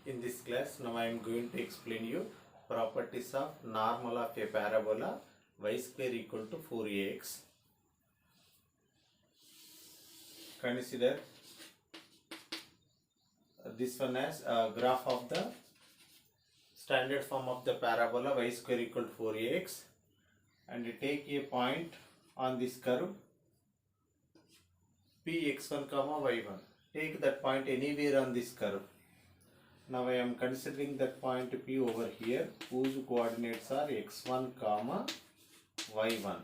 In this class, now I am going to explain you properties of normal of a parabola y square equal to 4ax. Consider this one as a graph of the standard form of the parabola y square equal to 4ax, and you take a point on this curve px1 comma y1. Take that point anywhere on this curve. Now I am considering that point P over here whose coordinates are x1 comma y1.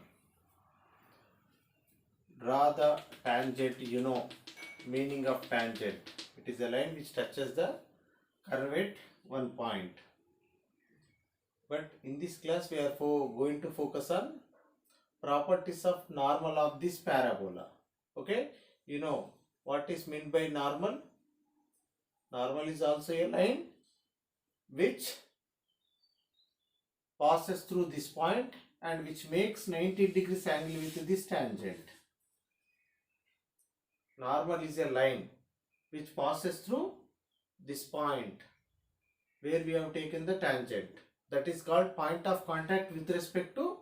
Draw the tangent, meaning of tangent. It is a line which touches the curve at one point. But in this class we are going to focus on properties of normal of this parabola. Okay, you know what is meant by normal? Normal is also a line which passes through this point and which makes 90 degrees angle with this tangent. Normal is a line which passes through this point where we have taken the tangent. That is called point of contact with respect to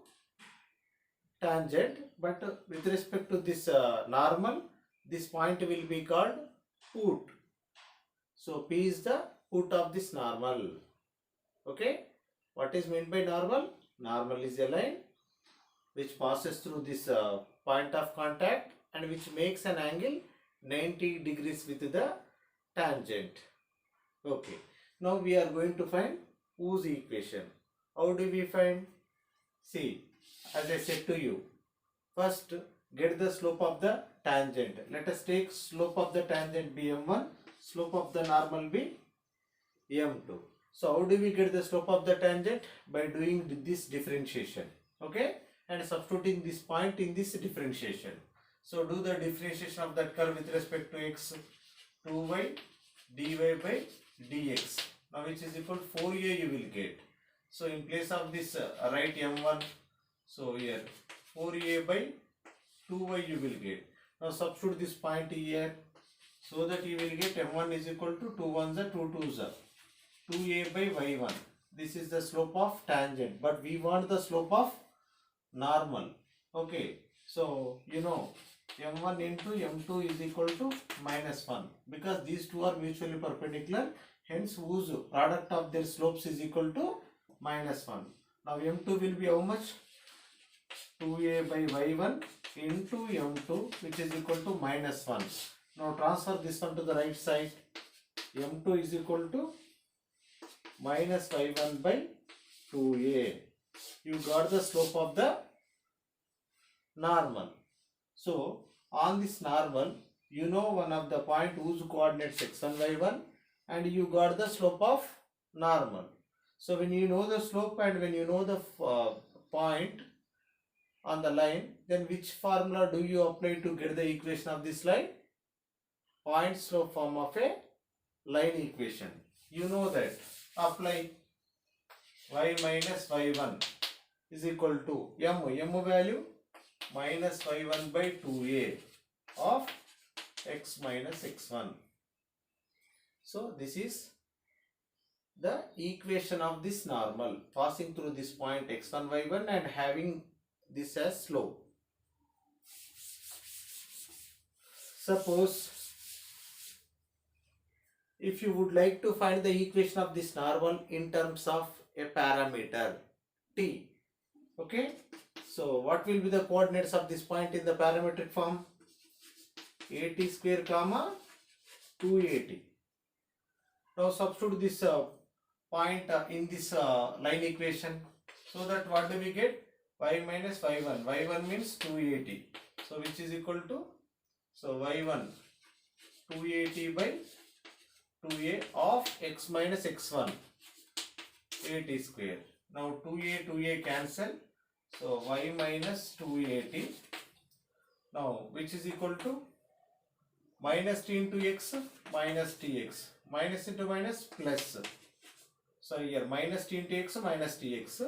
tangent, but with respect to this normal, this point will be called put. So P is the put of this normal. Okay, what is meant by normal? Normal is a line which passes through this point of contact and which makes an angle 90 degrees with the tangent. Okay, now we are going to find whose equation. How do we find? See, as I said to you, first get the slope of the tangent. Let us take slope of the tangent be m1, slope of the normal be m2. So how do we get the slope of the tangent? By doing this differentiation. Okay, and substituting this point in this differentiation. So do the differentiation of that curve with respect to x, 2y dy by dx. Now which is equal to 4a you will get. So in place of this write m1. So here 4a by 2y you will get. Now substitute this point here so that you will get m1 is equal to 2 1s are 2 2s are 2a by y1. This is the slope of tangent, but we want the slope of normal. Okay, so m1 into m2 is equal to -1 because these two are mutually perpendicular, hence whose product of their slopes is equal to -1. Now m2 will be how much? 2a by y1 into m2, which is equal to -1. Now transfer this one to the right side. m2 is equal to minus y1 by 2a. You got the slope of the normal. So on this normal, one of the point whose coordinates x1 y1, and you got the slope of normal. So when you know the slope and when you know the point on the line, then which formula do you apply to get the equation of this line? Point slope form of a line equation. You know that. Apply y minus y1 is equal to m value minus y1 by 2a of x minus x1. So this is the equation of this normal passing through this point x1 y1 and having this as slope. Suppose if you would like to find the equation of this normal in terms of a parameter t. Okay, so what will be the coordinates of this point in the parametric form? at square comma 2at. Now substitute this point in this line equation, so that what do we get? Y minus y1. y1 means 2at. So which is equal to, so y1 2at by 2a of x minus x1 at square. Now 2a cancel. So y minus 2at. Now which is equal to minus t into x minus tx. Minus into minus plus. So here minus t into x minus tx.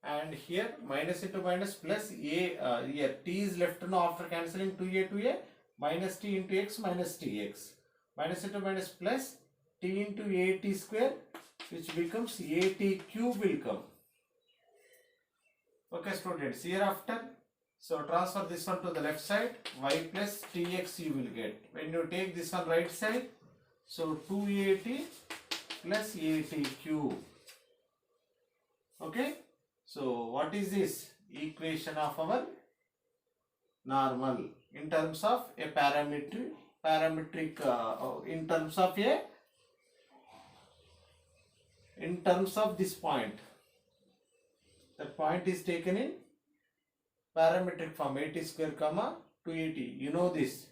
And here minus into minus plus a, here t is left now after cancelling 2a minus t into x minus tx. Minus into minus plus t into at square, which becomes at cube will come. Okay students, hereafter, so transfer this one to the left side, y plus tx you will get. When you take this one right side, so 2at plus at cube. Okay, so what is this? Equation of our normal in terms of a parametric in terms of this point. That point is taken in parametric form, 80 square comma 280. You know this.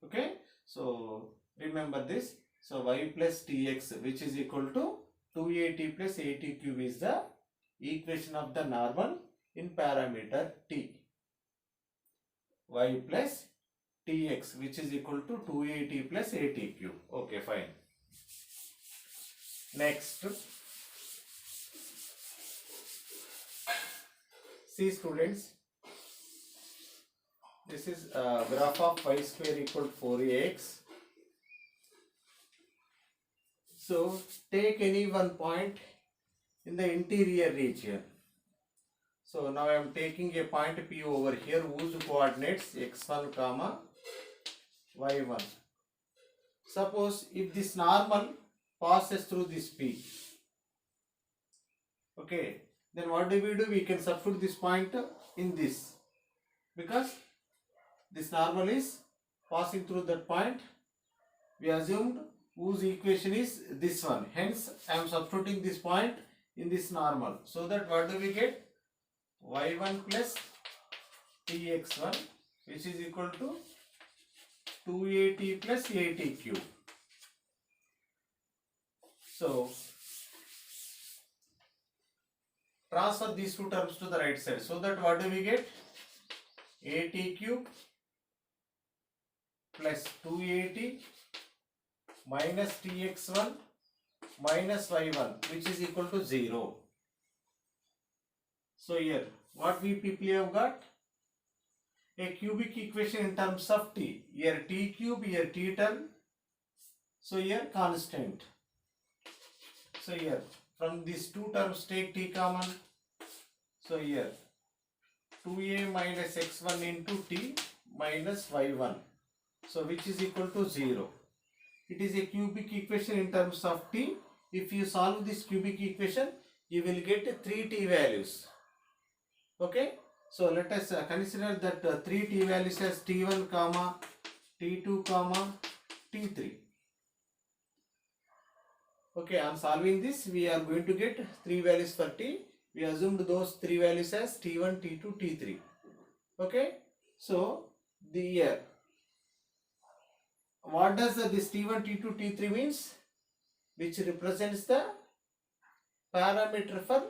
Okay, so remember this. So y plus tx, which is equal to 280 plus 80 cube, is the equation of the normal in parameter t. Y plus tx, which is equal to 280 plus 80 cube. Okay, fine. Next, see students, this is graph of y square equal to 4ax. So take any one point in the interior region. So now I am taking a point P over here whose coordinates x1 comma y1. Suppose if this normal passes through this P, okay, then what do? We can substitute this point in this, because this normal is passing through that point. We assumed whose equation is this one. Hence, I am substituting this point in this normal. So that what do we get? y1 plus tx1, which is equal to 280 plus 80 cube. So transfer these two terms to the right side. So that what do we get? 80 cube plus 280 minus tx1 minus y1, which is equal to 0. So here, what we people have got? A cubic equation in terms of t. Here t cube, here t term. So here constant. So here, from these two terms take t common. So here, 2a minus x1 into t minus y1. So which is equal to 0. It is a cubic equation in terms of t. If you solve this cubic equation, you will get 3 t values. Okay, so let us consider that 3 t values as t1 comma t2 comma t3. Okay, on solving this, we are going to get 3 values for t. We assumed those 3 values as t1, t2, t3. Okay, so the what does this t1, t2, t3 means? Which represents the parameter for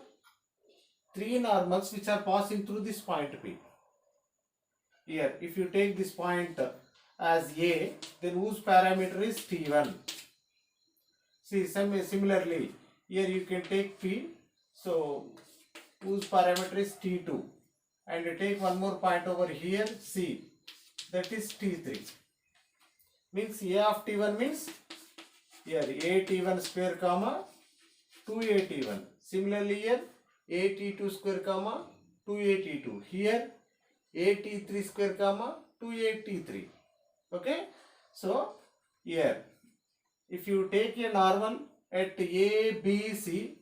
3 normals which are passing through this point P. Here, if you take this point as A, then whose parameter is T1. See, similarly, here you can take P, so whose parameter is T2. And you take one more point over here, C, that is T3. Means A of T1 means here A T1 square comma 2A T1. Similarly here, a t2 square comma 2a t2. Here a t3 square comma 2a t3. Okay, so here if you take a normal at a b c,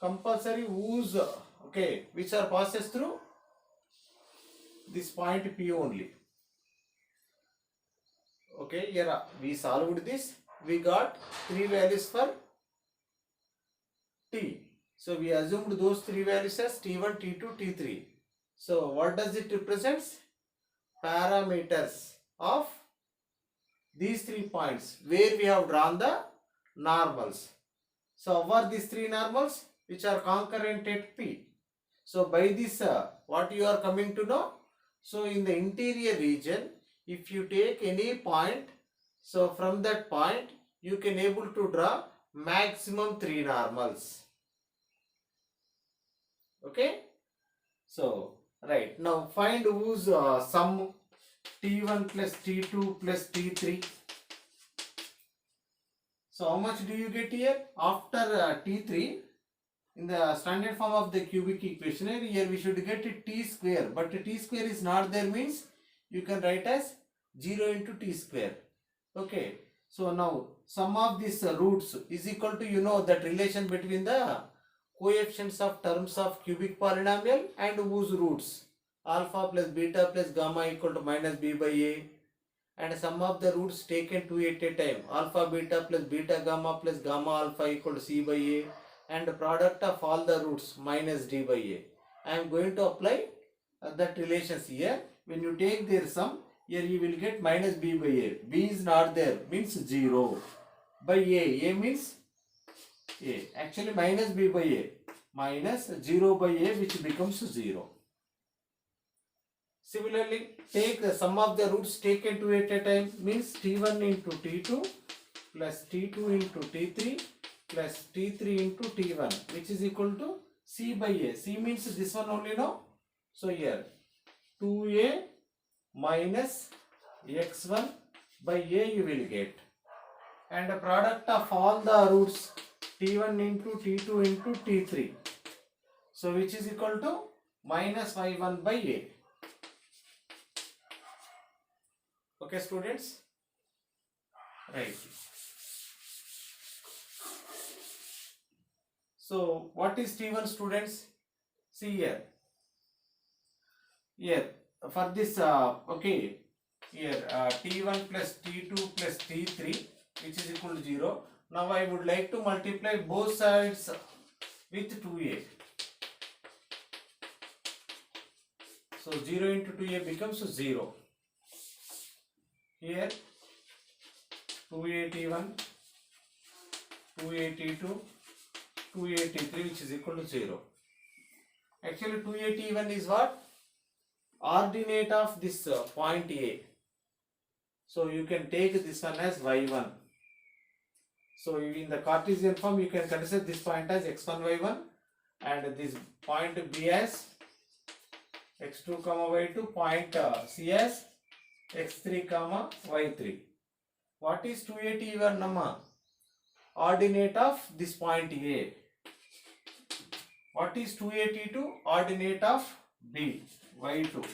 compulsory whose which are passes through this point P only. Okay, here we solved this. We got 3 values for t. So we assumed those 3 values as t1, t2, t3. So what does it represents? Parameters of these 3 points where we have drawn the normals. So what are these 3 normals which are concurrent at P? So by this what you are coming to know? So in the interior region, if you take any point, so from that point you can able to draw maximum 3 normals. Okay, so right now find whose sum t1 plus t2 plus t3. So how much do you get here? After T3, in the standard form of the cubic equation, here we should get t square, but t square is not there, means you can write as 0 into t square. Okay, so now sum of these roots is equal to, you know, that relation between the coefficients of terms of cubic polynomial and whose roots, alpha plus beta plus gamma equal to minus b by a, and sum of the roots taken two at a time, alpha beta plus beta gamma plus gamma alpha equal to c by a, and the product of all the roots minus d by a. I am going to apply that relations here. When you take their sum, here you will get minus b by a. B is not there, means 0. By a means a. Actually minus b by a. Minus 0 by a, which becomes 0. Similarly, take the sum of the roots taken two at a time, means t1 into t2 plus t2 into t3 plus t3 into t1, which is equal to c by a. C means this one only, no? So here 2a minus x1 by a you will get, and the product of all the roots t1 into t2 into t3, so which is equal to minus y1 by a. Okay students, right. So what is t1 students? See here. Here for this okay, here t1 plus t2 plus t3, which is equal to 0. Now I would like to multiply both sides with 2a. So 0 into 2a becomes 0. Here 2a t1, 2a t2, 2a t3, which is equal to 0. Actually 2a t1 is what? Ordinate of this point A. So you can take this one as y1. So in the Cartesian form you can consider this point as x1 y1 and this point B as x2 comma y2, point C as x3 comma y3. What is 2a t1 number? Ordinate of this point A. What is 2a t2? Ordinate of B, y2.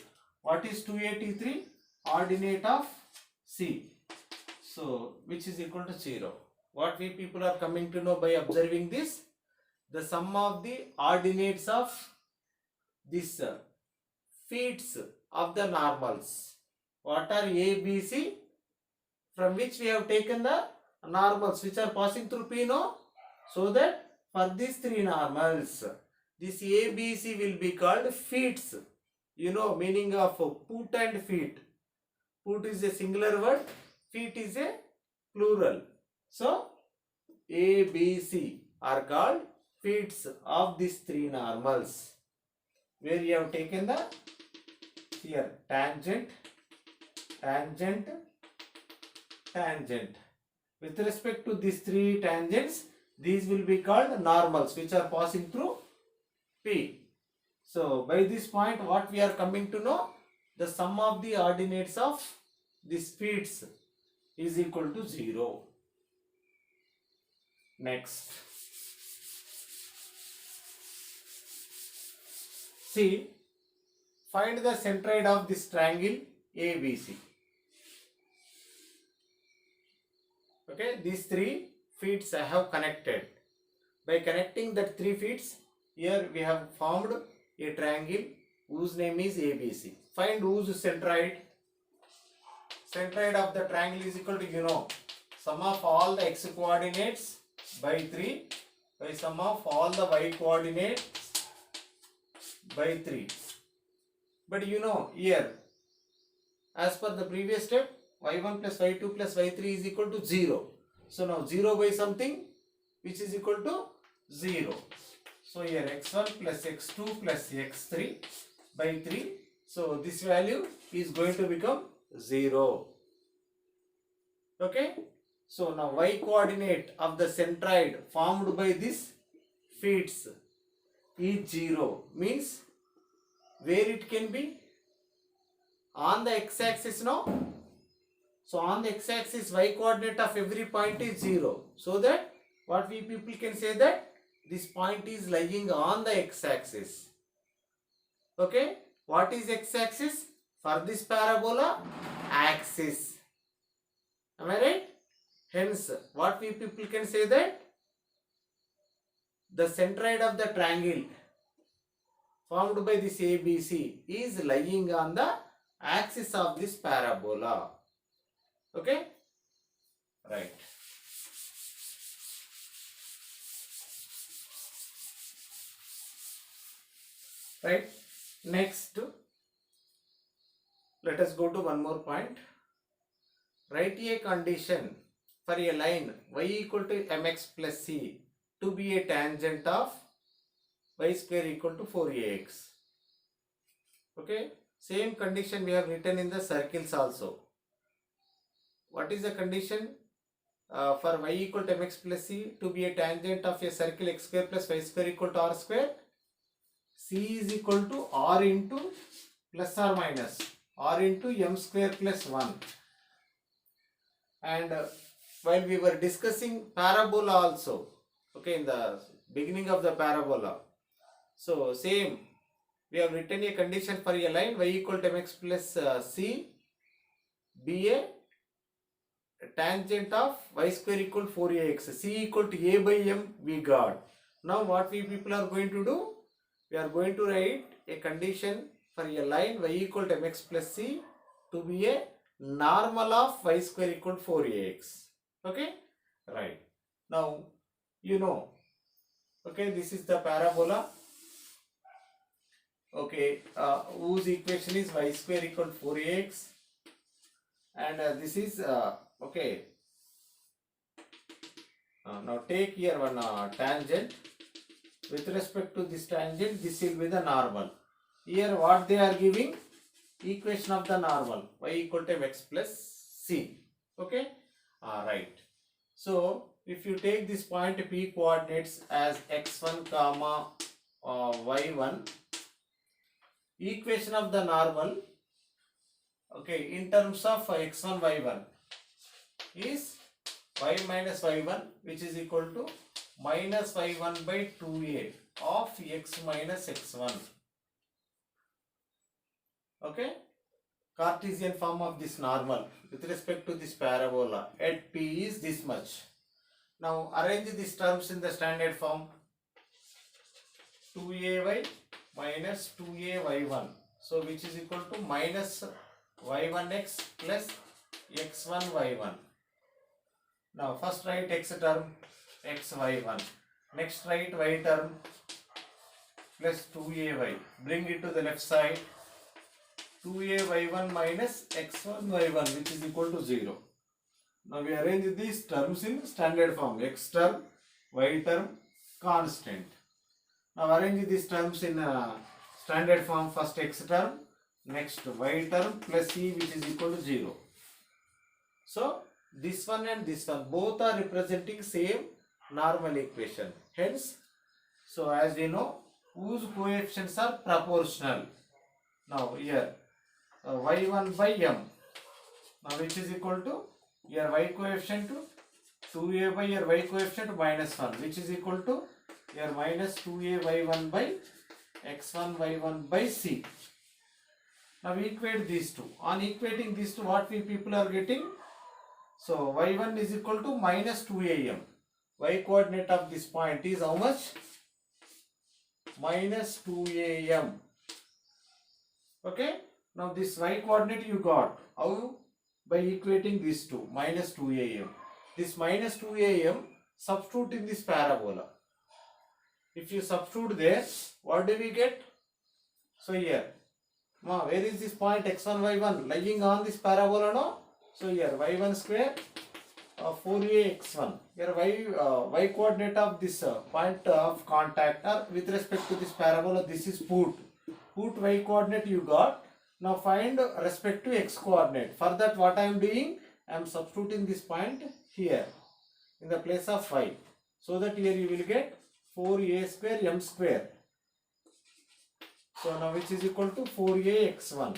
What is 2a t3? Ordinate of C. So which is equal to 0. What we people are coming to know by observing this? The sum of the ordinates of this feet of the normals. What are A, B, C? From which we have taken the normals which are passing through P, no? So that for these three normals, this A, B, C will be called feet. You know meaning of foot and feet. Foot is a singular word, feet is a plural. So A, B, C are called feet of these three normals, where you have taken the here tangent, tangent, tangent. With respect to these three tangents, these will be called normals which are passing through P. So by this point what we are coming to know? The sum of the ordinates of these feet is equal to 0. Next. See, find the centroid of this triangle ABC. Okay, these three feet I have connected. By connecting that three feet, here we have formed a triangle whose name is ABC. Find whose centroid. Centroid of the triangle is equal to, you know, sum of all the x coordinates by 3 by sum of all the y coordinates by 3. But you know here, as per the previous step, y1 plus y2 plus y3 is equal to 0. So now 0 by something which is equal to 0. So here x1 plus x2 plus x3 by 3. So this value is going to become 0. Okay. So now y coordinate of the centroid formed by this feet is 0. Means where it can be? On the x-axis, no? So on the x-axis, y coordinate of every point is 0. So that what we people can say that this point is lying on the x-axis. Okay. What is x-axis? For this parabola, axis. Am I right? Hence, what we people can say that the centroid of the triangle formed by this ABC is lying on the axis of this parabola. Okay? Right. Right. Next, let us go to one more point. Write a condition for a line y equal to mx plus c to be a tangent of y square equal to 4ax. Okay. Same condition we have written in the circles also. What is the condition? For y equal to mx plus c to be a tangent of a circle x square plus y square equal to r square, c is equal to r into plus or minus r into m square plus 1. And while we were discussing parabola also, okay, in the beginning of the parabola, so same we have written a condition for a line y equal to mx plus c be a tangent of y square equal 4ax, c equal to a by m we got. Now what we people are going to do? We are going to write a condition for a line y equal to mx plus c to be a normal of y square equal to 4ax. Okay? Right. Now, you know, okay, this is the parabola. Okay, whose equation is y square equal to 4ax. And this is, okay. Now take here one tangent. With respect to this tangent, this will be the normal. Here what they are giving? Equation of the normal, y equal to mx plus c. Okay? Right. So, if you take this point P coordinates as x1 comma y1, equation of the normal, okay, in terms of x1 y1 is y minus y1, which is equal to minus y1 by 2a of x minus x1. Okay? Cartesian form of this normal with respect to this parabola at P is this much. Now arrange these terms in the standard form. 2ay minus 2ay1. So which is equal to minus y1x plus x1y1. Now first write x term xy1. Next write y term plus 2ay. Bring it to the left side. 2ay1 minus x1y1, which is equal to 0. Now we arrange these terms in standard form. X term, y term, constant. Now arrange these terms in standard form. First x term, next y term plus c, which is equal to 0. So this one and this one both are representing same normal equation. Hence, so as we know, whose coefficients are proportional. Now here y1 by m, now which is equal to your y coefficient to 2a by your y coefficient minus 1, which is equal to your minus 2a y1 by x1 y1 by c. Now we equate these two. On equating these two, what we people are getting? So y1 is equal to minus 2am. Y coordinate of this point is how much? Minus 2am. Okay? Now this y coordinate you got. How? By equating these two. Minus 2am. This minus 2am substitute in this parabola. If you substitute there, what do we get? So here. Where is this point x1, y1? Lying on this parabola, no? So here y1 square 4ax1. Here y coordinate of this point of contact or with respect to this parabola, this is put y coordinate you got. Now find respect to x coordinate. For that what I am doing? I am substituting this point here in the place of y. So that here you will get 4a square m square. So now which is equal to 4ax1.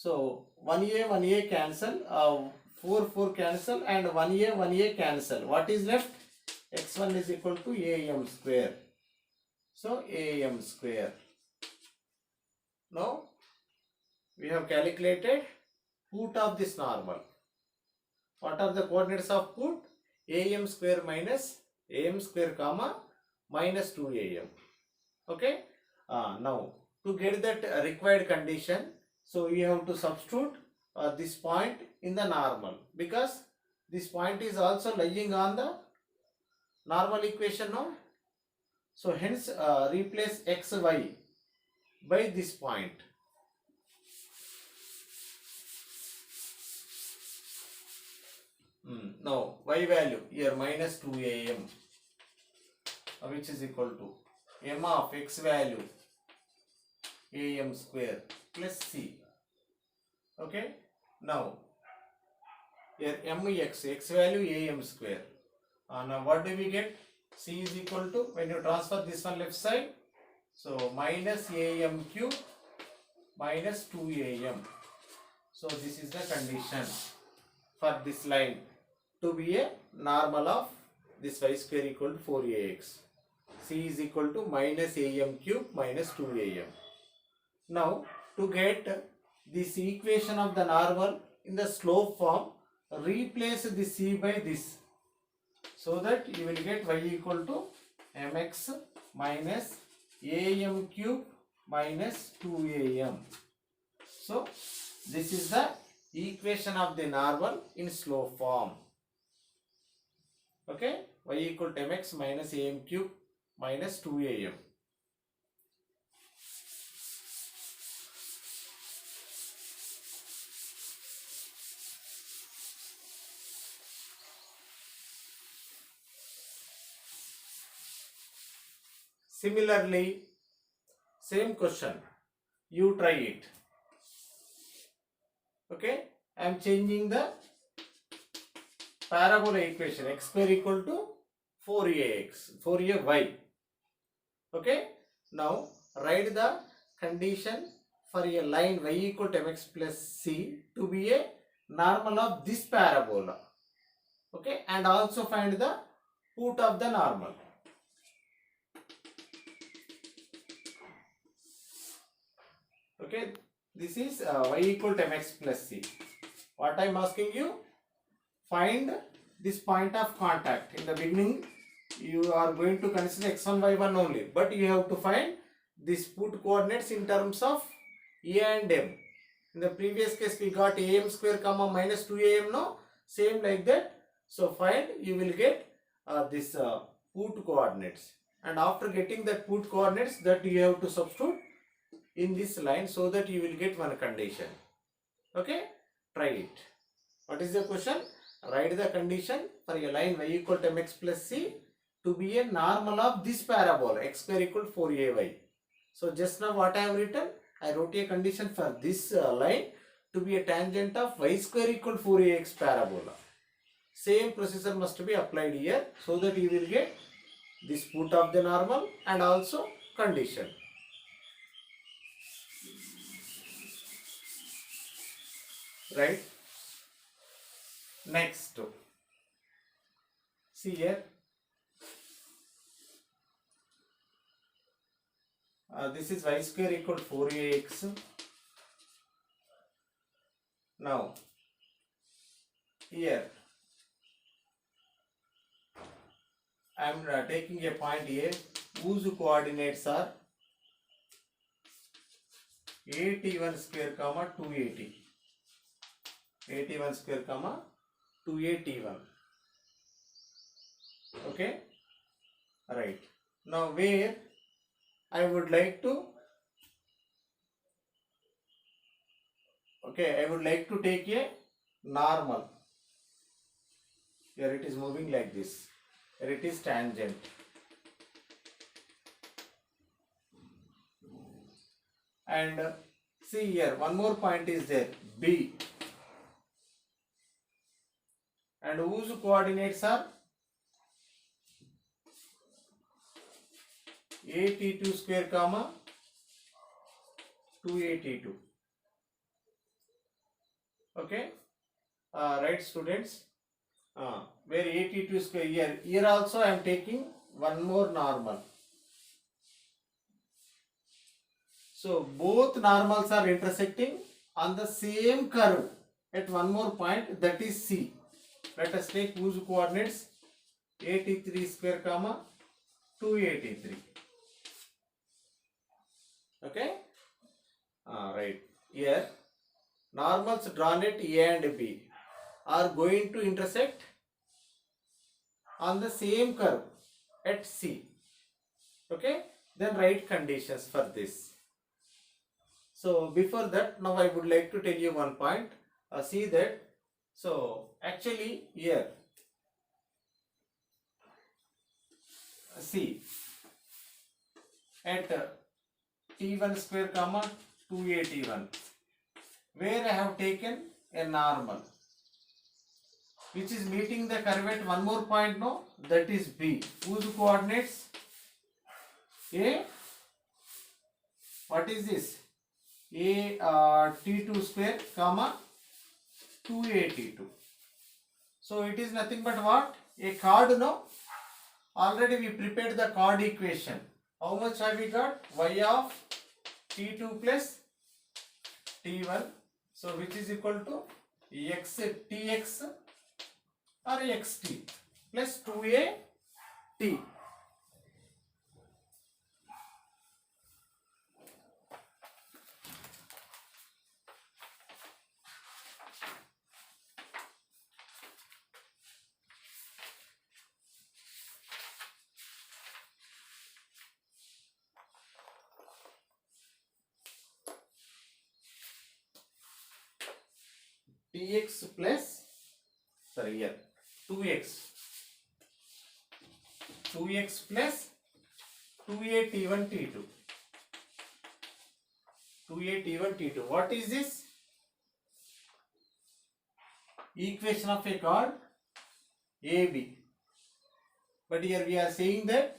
So 1a cancel, 4 cancel, and 1a cancel. What is left? x1 is equal to am square. So am square. Now we have calculated put of this normal. What are the coordinates of put? Am square minus am square comma minus 2am. Okay. Now to get that required condition, so we have to substitute this point in the normal, because this point is also lying on the normal equation now. So hence replace xy by this point. Now y value here minus 2am, which is equal to m of x value am square plus c. Okay. Now here x value am square. Now what do we get? C is equal to, when you transfer this one left side, so minus am cube minus 2am. So this is the condition for this line to be a normal of this y square equal to 4ax. C is equal to minus am cube minus 2am. Now to get this equation of the normal in the slope form, replace the c by this, so that you will get y equal to mx minus am cube minus 2am. So this is the equation of the normal in slope form. Okay, y equal to mx minus am cube minus 2am. Similarly, same question, you try it. Okay, I am changing the parabola equation, x square equal to 4ay. Okay, now write the condition for a line y equal to mx plus c to be a normal of this parabola. Okay, and also find the put of the normal. Okay, this is y equal to mx plus c. What I am asking you, find this point of contact. In the beginning, you are going to consider x1, y1 only, but you have to find this put coordinates in terms of a and m. In the previous case, we got am square comma minus 2am, no? Same like that. So find, you will get this put coordinates, and after getting that put coordinates, that you have to substitute in this line, so that you will get one condition. Okay, try it. What is the question? Write the condition for a line y equal to mx plus c to be a normal of this parabola, x square equal to 4ay. So just now what I have written, I wrote a condition for this line to be a tangent of y square equal to 4ax parabola. Same procedure must be applied here, so that you will get this put of the normal and also condition. Right? Next, see here, this is y square equal to 4ax. Now here I am taking a point here whose coordinates are 81 square comma 280. 81 square comma 281. Okay, right. Now where I would like to, okay, I would like to take a normal. Here it is moving like this. Here it is tangent. And see here, one more point is there, B. And whose coordinates are 82 square comma 282. Okay, right students, where at2 square, here also I am taking one more normal. So both normals are intersecting on the same curve at one more point, that is C. Let us take whose coordinates 83 square comma 283. Okay, right. Here normals drawn at A and B are going to intersect on the same curve at C. Okay, then write conditions for this. So before that, now I would like to tell you one point. See that. So actually here, see at T1 square comma 281, where I have taken a normal which is meeting the curve at one more point, no, that is B, whose coordinates A, what is this, A T2 square comma 282. So it is nothing but what, a chord, no, already we prepared the chord equation. How much have we got? Y of T2 plus T1, so which is equal to x Tx or xt plus 2a t. Tx plus, sorry here, 2x plus 2a t1 t2. 2a t1 t2. What is this? Equation of a chord AB. But here we are saying that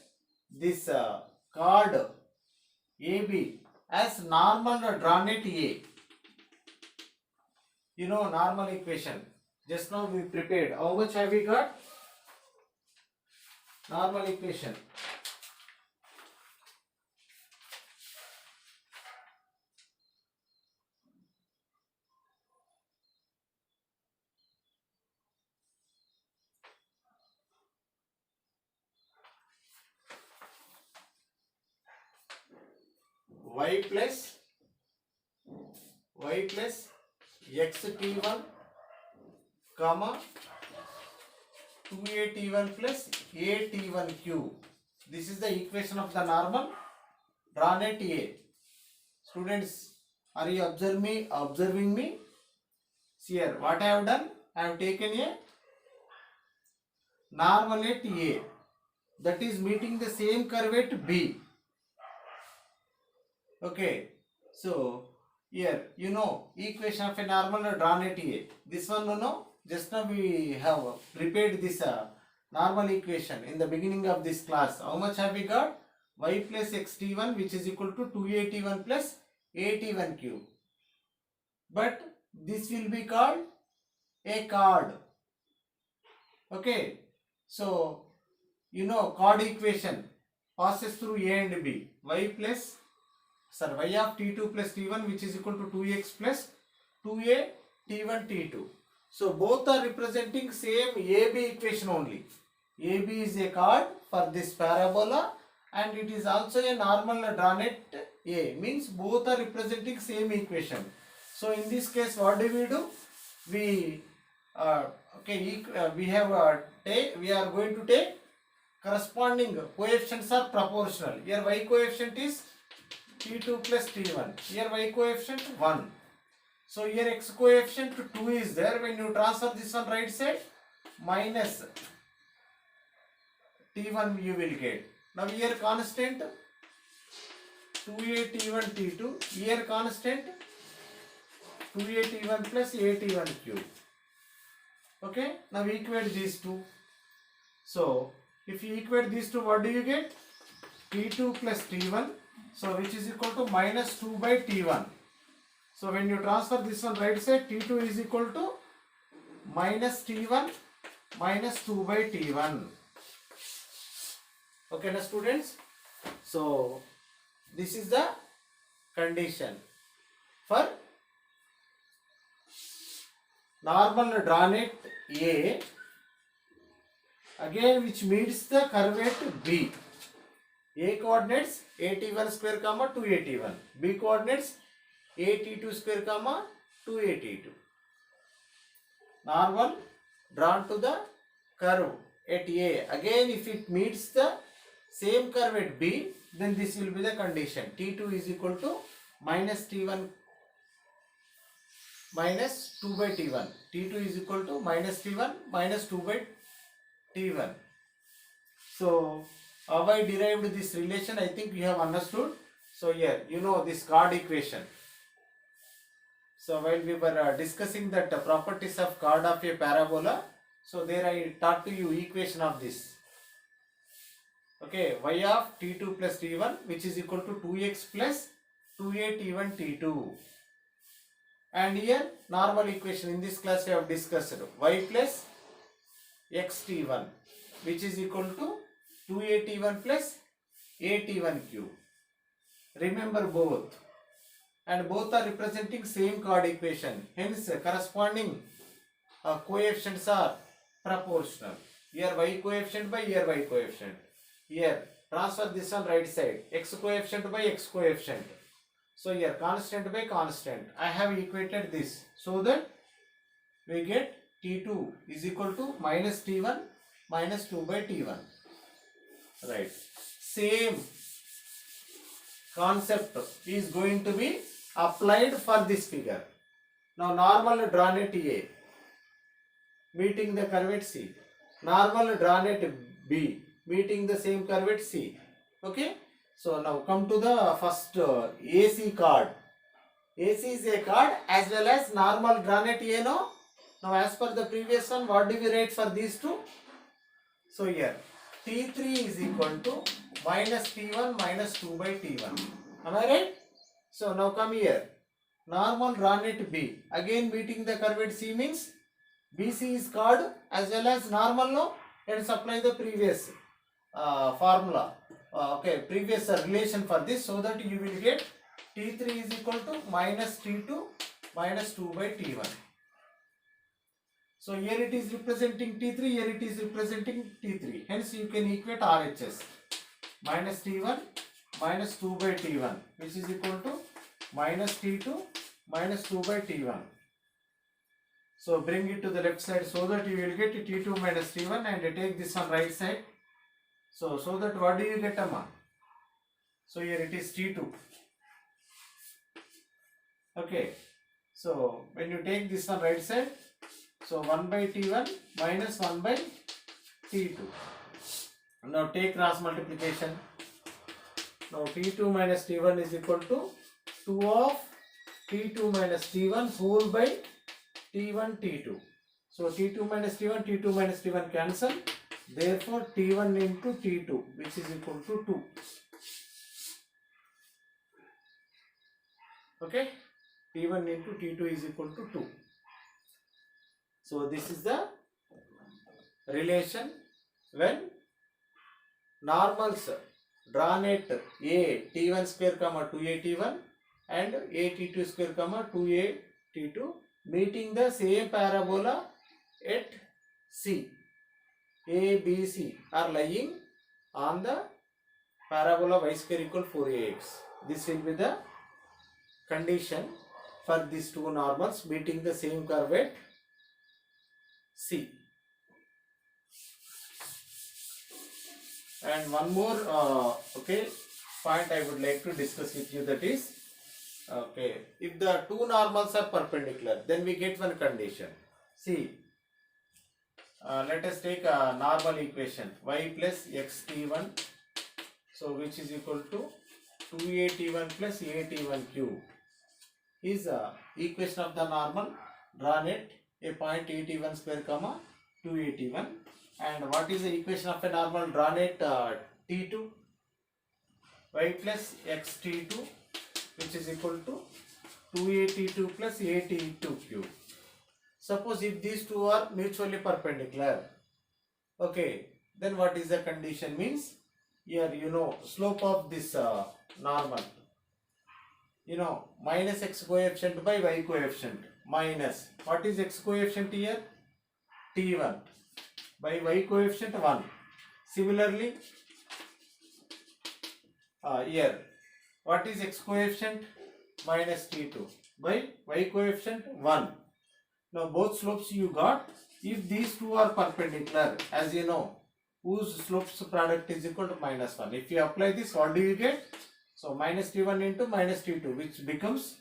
this chord AB as normal drawn at A. You know normal equation. Just now we prepared. How much have we got? Normal equation. Y plus x t1 comma 2a t1 plus a t1 cube. This is the equation of the normal drawn at A. Students, are you observing me? See here, what I have done? I have taken a normal at A that is meeting the same curve at B. Okay, so here you know equation of a normal drawn at A. This one no, just now we have prepared this normal equation in the beginning of this class. How much have we got? Y plus xt1 which is equal to 2at1 plus at1 cube. But this will be called a chord. Okay, so you know chord equation passes through A and B. Y of t2 plus t1 which is equal to 2x plus 2a t1 t2. So both are representing same AB equation only. AB is a chord for this parabola and it is also a normal drawn at A, means both are representing same equation. So in this case what do? We we are going to take corresponding coefficients are proportional. Here y coefficient is t2 plus t1. Here y coefficient 1. So here x coefficient 2 is there. When you transfer this one right side, minus t1 you will get. Now here constant 2a t1 t2. Here constant 2a t1 plus a t1 cube. Okay. Now equate these two. So if you equate these two, what do you get? T2 plus T1, so which is equal to minus 2 by T1. So when you transfer this one right side, T2 is equal to minus T1 minus 2 by T1. Okay na students? So this is the condition for normal drawn at A, again which meets the curvature B. A coordinates AT1 square comma 2AT1. B coordinates AT2 square comma 2AT2. Normal drawn to the curve at A. Again if it meets the same curve at B, then this will be the condition. T2 is equal to minus T1 minus 2 by T1. T2 is equal to minus T1 minus 2 by T1. So how I derived this relation, I think you have understood. So here you know this chord equation. So while we were discussing that properties of chord of a parabola, so there I taught to you equation of this. Okay, y of T2 plus T1 which is equal to 2x plus 2a T1 T2. And here normal equation in this class we have discussed y plus x T1 which is equal to 2a T1 plus a T1 cube. Remember both, and both are representing same chord equation, hence corresponding coefficients are proportional. Here y coefficient by here y coefficient. Here transfer this on right side, x coefficient by x coefficient. So here constant by constant. I have equated this so that we get T2 is equal to minus T1 minus 2 by T1. Right. Same concept is going to be applied for this figure. Now normal drawn at A meeting the curve at C. Normal drawn at B meeting the same curve at C. Okay. So now come to the first AC chord. AC is a chord as well as normal drawn at A. No? Now as per the previous one, what do we write for these two? So here T3 is equal to minus T1 minus 2 by T1. Am I right? So now come here. Normal drawn at B. Again meeting the curve at C means BC is chord as well as normal. No? Let's apply the previous formula. Previous relation for this, so that you will get T3 is equal to minus T2 minus 2 by T1. So here it is representing T3, here it is representing T3. Hence you can equate RHS. Minus T1 minus 2 by T1 which is equal to minus T2 minus 2 by T1. So bring it to the left side so that you will get T2 minus T1 and take this on right side. So that what do you get, Amma? So here it is T2. Okay. So when you take this on right side, so 1 by T1 minus 1 by T2. Now take cross multiplication. Now T2 minus T1 is equal to 2 of T2 minus T1 whole by T1 T2. So T2 minus T1 cancel. Therefore T1 into T2 which is equal to 2. Okay. T1 into T2 is equal to 2. So this is the relation when normals drawn at A T1 square comma 2A T1 and A T2 square comma 2A T2 meeting the same parabola at C. A, B, C are lying on the parabola y square equal 4ax. This will be the condition for these two normals meeting the same curve at C. And one more point I would like to discuss with you, that is if the two normals are perpendicular, then we get one condition. See, let us take a normal equation y plus x T1, so which is equal to 2a T1 plus a T1 cube is equation of the normal drawn at a point a T1 square comma 2a T1. And what is the equation of a normal drawn at T2? Y plus x T2 which is equal to 2a t2 plus a t2 cube. Suppose if these two are mutually perpendicular, okay, then what is the condition? Means here slope of this normal, minus x coefficient by y coefficient, minus what is x coefficient here? T1 by y coefficient 1. Similarly, here what is x coefficient? Minus T2 by y coefficient 1. Now both slopes you got. If these two are perpendicular, as you know, whose slopes product is equal to minus 1. If you apply this, what do you get? So minus T1 into minus T2, which becomes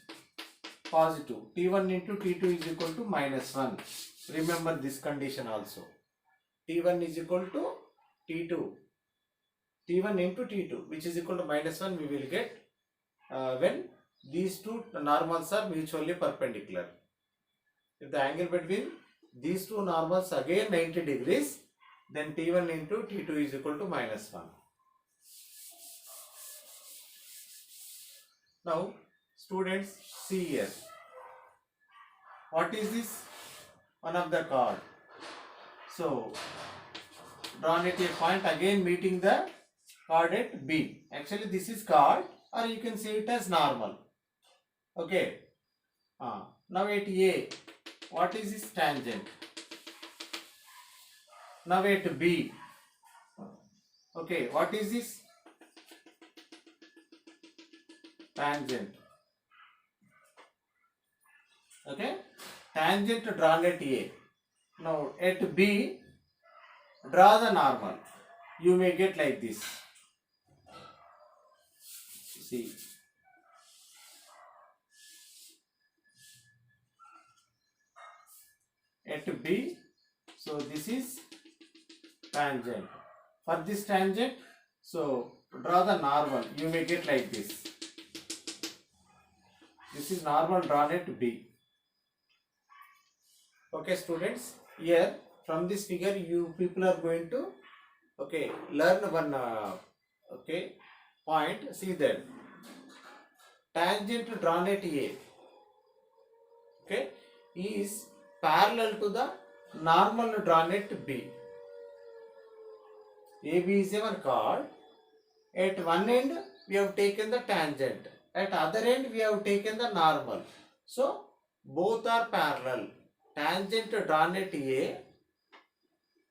positive. T1 into T2 is equal to minus 1. Remember this condition also. T1 is equal to T2. T1 into T2, which is equal to minus 1, we will get when these two normals are mutually perpendicular. If the angle between these two normals again 90 degrees, then T1 into T2 is equal to minus 1. Now, students, see here. What is this? One of the chord. So, drawn at a point again meeting the chord at B. Actually, this is chord, or you can see it as normal. Okay. Now at A, what is this? Tangent. Now at B, okay, what is this? Tangent. Okay, tangent drawn at A. Now at B, draw the normal. You may get like this. See. At B, so this is tangent. For this tangent, so draw the normal. You may get like this. This is normal drawn at B. Okay, students. Here from this figure, you people are going to learn one point. See that tangent drawn at A, is parallel to the normal drawn at B. AB is our chord. At one end we have taken the tangent. At other end we have taken the normal. So both are parallel. Tangent drawn at A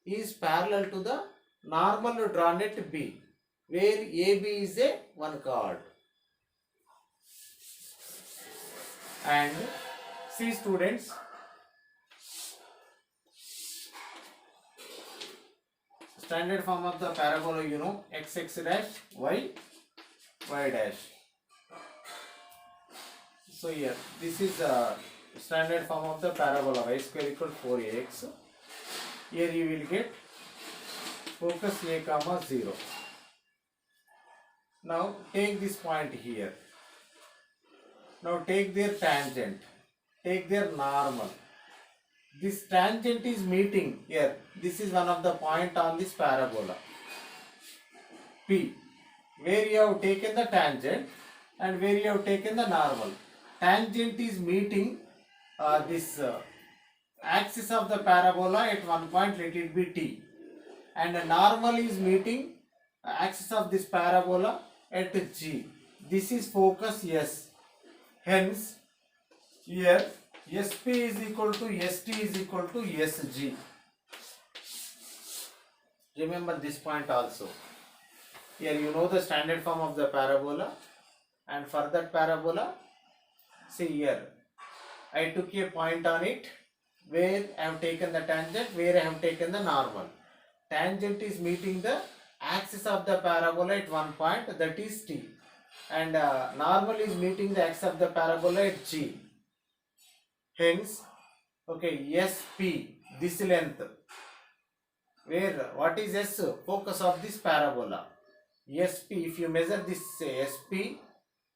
is parallel to the normal drawn at B, where AB is a one chord. And see students, standard form of the parabola, x dash, y dash. So here, this is a standard form of the parabola, y square equal to 4ax. Here you will get focus a comma 0. Now take this point here. Now take their tangent, take their normal. This tangent is meeting here. This is one of the point on this parabola P, where you have taken the tangent and where you have taken the normal. Tangent is meeting this axis of the parabola at one point, let it be T, and the normal is meeting axis of this parabola at G. This is focus S. Hence, here SP is equal to ST is equal to SG. Remember this point also. Here you know the standard form of the parabola, and for that parabola, see here, I took a point on it where I have taken the tangent, where I have taken the normal. Tangent is meeting the axis of the parabola at one point, that is T, and normal is meeting the axis of the parabola at G. Hence, SP, this length, where what is S? Focus of this parabola. SP, if you measure this SP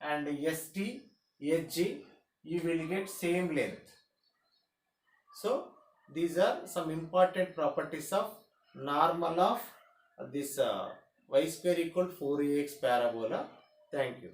and ST, SG, you will get same length. So, these are some important properties of normal of this y square equal 4ax parabola. Thank you.